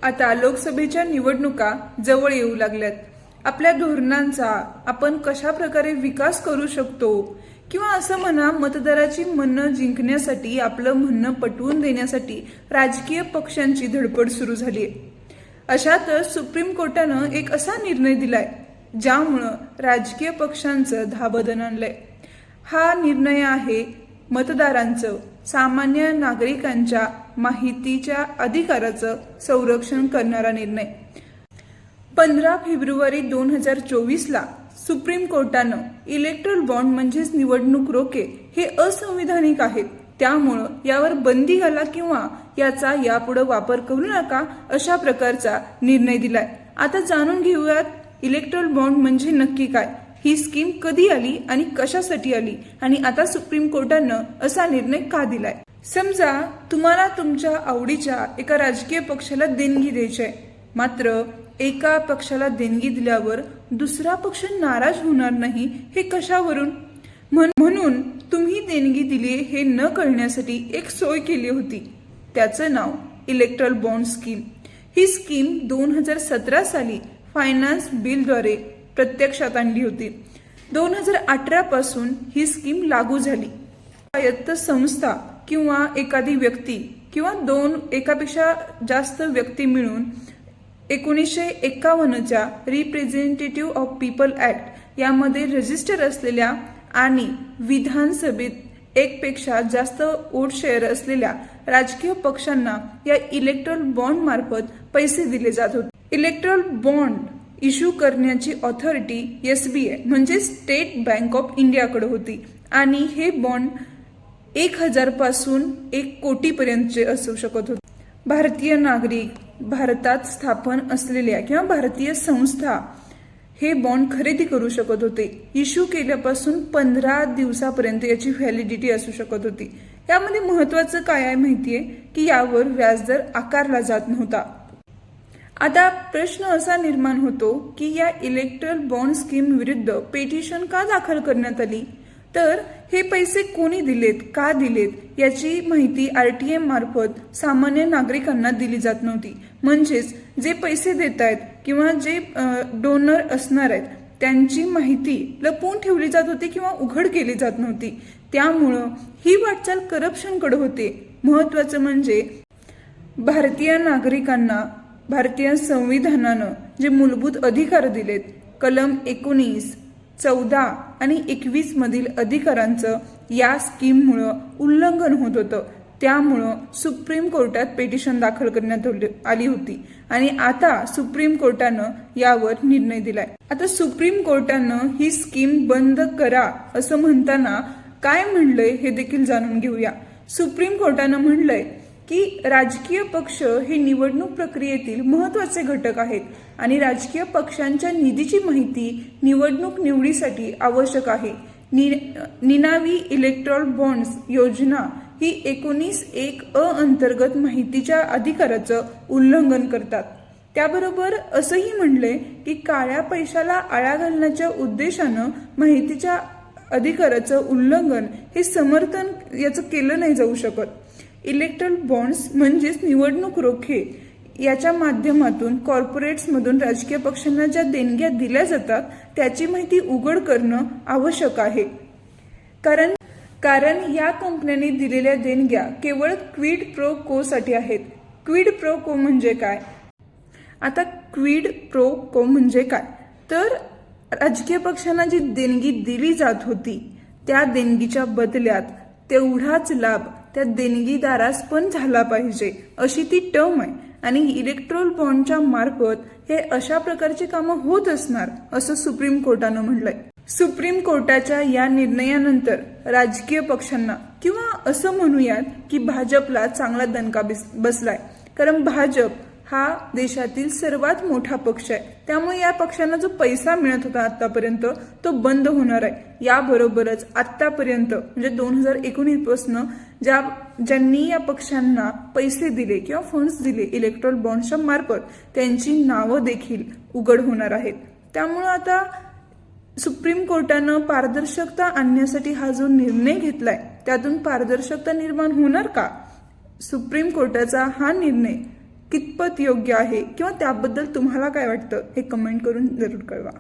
आता लोकसभेच्या निवडणुका जवळ येऊ लागल्यात। आपल्या धोरणांचा आपण कशा प्रकारे विकास करू शकतो किंवा असं म्हणा, मतदाराची मनं जिंकण्यासाठी, आपलं म्हणणं पटवून देण्यासाठी राजकीय पक्षांची धडपड सुरू झाली आहे। अशातच सुप्रीम कोर्टानं एक असा निर्णय दिलाय ज्यामुळं राजकीय पक्षांचं धाबदन आणलंय। हा निर्णय आहे मतदारांचं, सामान्य नागरिकांच्या माहितीच्या अधिकाराचं संरक्षण करणारा निर्णय। 15 फेब्रुवारी 2024 ला सुप्रीम कोर्टानं इलेक्ट्रल बॉन्ड म्हणजेच निवडणूक रोखे हे असंविधानिक आहेत, त्यामुळं यावर बंदी घाला किंवा याचा यापुढे वापर करू नका अशा प्रकारचा निर्णय दिलाय। आता जाणून घेऊयात इलेक्ट्रल बॉन्ड म्हणजे नक्की काय, ही स्कीम कधी आली आणि कशासाठी आली, आणि आता सुप्रीम कोर्टानं असा निर्णय का दिलाय। समजा तुम्हाला तुमच्या आवडीच्या एका राजकीय पक्षाला देणगी द्यायची आहे, मात्र एका पक्षाला देणगी दिल्यावर दुसरा पक्ष नाराज होणार नाही, हे कशावरून? म्हणून तुम्ही देणगी दिली हे न कळण्यासाठी एक सोय केली होती, त्याचं नाव इलेक्ट्रल बॉन्ड स्कीम। ही स्कीम 2017 साली फायनान्स बिलद्वारे प्रत्यक्षात आणली होती। 2018 पासून ही स्कीम लागू झाली। स्वायत्त संस्था किंवा एखादी व्यक्ती किंवा एकापेक्षा जास्त व्यक्ती मिळून 1951च्या रिप्रेझेंटेटिव्ह ऑफ पीपल ऍक्ट यामध्ये रजिस्टर असलेल्या आणि विधानसभेत एकपेक्षा जास्त वोट शेअर असलेल्या राजकीय पक्षांना या इलेक्ट्रल बॉन्ड मार्फत पैसे दिले जात होते। इलेक्ट्रल बॉन्ड इश्यू करण्याची ऑथॉरिटी SBI म्हणजे स्टेट बँक ऑफ इंडियाकडे होती आणि हे बॉन्ड 1000 पासून 1 कोटी पर्यंतचे असू शकत होते। भारतीय नागरिक, भारतात स्थापन असलेल्या किंवा भारतीय संस्था हे बॉन्ड खरेदी करू शकत होते। इश्यू केल्यापासून 15 दिवसापर्यंत याची व्हॅलिडिटी असू शकत होती। यामध्ये महत्वाचं काय आहे माहितीये की यावर व्याजदर आकारला जात नव्हता। आता प्रश्न असा निर्माण होतो की या इलेक्ट्रल बॉन्ड स्कीम विरुद्ध पिटिशन का दाखल करण्यात आली, तर हे पैसे कोणी दिलेत, का दिलेत याची माहिती RTI मार्फत सामान्य नागरिकांना दिली जात नव्हती। म्हणजेच जे पैसे देत आहेत किंवा जे डोनर असणार आहेत त्यांची माहिती लपवून ठेवली जात होती किंवा उघड केली जात नव्हती। त्यामुळं ही वाटचाल करप्शनकडे होते। महत्वाचं म्हणजे भारतीय नागरिकांना भारतीय संविधानानं जे मूलभूत अधिकार दिलेत, कलम 19, 14 आणि 21 मधील अधिकारांचं या स्कीममुळे उल्लंघन होत होतं। त्यामुळं सुप्रीम कोर्टात पिटिशन दाखल करण्यात आली होती आणि आता सुप्रीम कोर्टानं यावर निर्णय दिलाय। आता सुप्रीम कोर्टानं ही स्कीम बंद करा असं म्हणताना काय म्हणलंय हे देखील जाणून घेऊया। सुप्रीम कोर्टानं म्हणलंय की राजकीय पक्ष हे निवडणूक प्रक्रियेतील महत्वाचे घटक आहेत आणि राजकीय पक्षांच्या निधीची माहिती निवडणूक निवडीसाठी आवश्यक आहे। निनावी इलेक्ट्रॉल बॉन्ड्स योजना ही 19(1) अंतर्गत माहितीच्या अधिकाराचं उल्लंघन करतात। त्याबरोबर असंही म्हणलंय की काळ्या पैशाला आळा घालण्याच्या उद्देशानं माहितीच्या अधिकाराचं उल्लंघन हे समर्थन याचं केलं नाही जाऊ शकत। इलेक्ट्रल बॉन्ड्स म्हणजेच निवडणूक रोखे याच्या माध्यमातून कॉर्पोरेट्समधून राजकीय पक्षांना ज्या देणग्या दिल्या जातात त्याची माहिती उघड करणं आवश्यक आहे, कारण या कंपन्यांनी दिलेल्या देणग्या केवळ क्विड प्रो को साठी आहेत। क्विड प्रो को म्हणजे काय? आता क्विड प्रो को म्हणजे काय, तर राजकीय पक्षांना जी देणगी दिली जात होती त्या देणगीच्या बदल्यात तेवढाच लाभ त्या देणगीदारास पण झाला पाहिजे अशी ती टर्म आहे आणि इलेक्ट्रल बॉन्डच्या मार्फत हे अशा प्रकारची कामं होत असणार असं सुप्रीम कोर्टानं म्हटलंय। सुप्रीम कोर्टाच्या या निर्णयानंतर राजकीय पक्षांना किंवा असं म्हणूयात की भाजपला चांगला दणका बसलाय, कारण भाजप हा देशातील सर्वात मोठा पक्ष आहे। त्यामुळे या पक्षांना जो पैसा मिळत होता आतापर्यंत तो बंद होणार आहे। याबरोबरच आतापर्यंत म्हणजे 2019 पासून ज्यांनी या पक्षांना पैसे दिले किंवा फंड्स दिले इलेक्ट्रल बॉन्डच्या मार्फत त्यांची नावं देखील उघड होणार आहेत। त्यामुळे आता सुप्रीम कोर्टानं पारदर्शकता आणण्यासाठी हा जो निर्णय घेतलाय त्यातून पारदर्शकता निर्माण होणार का? सुप्रीम कोर्टाचा हा निर्णय कितपत योग्य आहे किंवा त्याबद्दल तुम्हाला काय वाटतं हे कमेंट करून जरूर कळवा.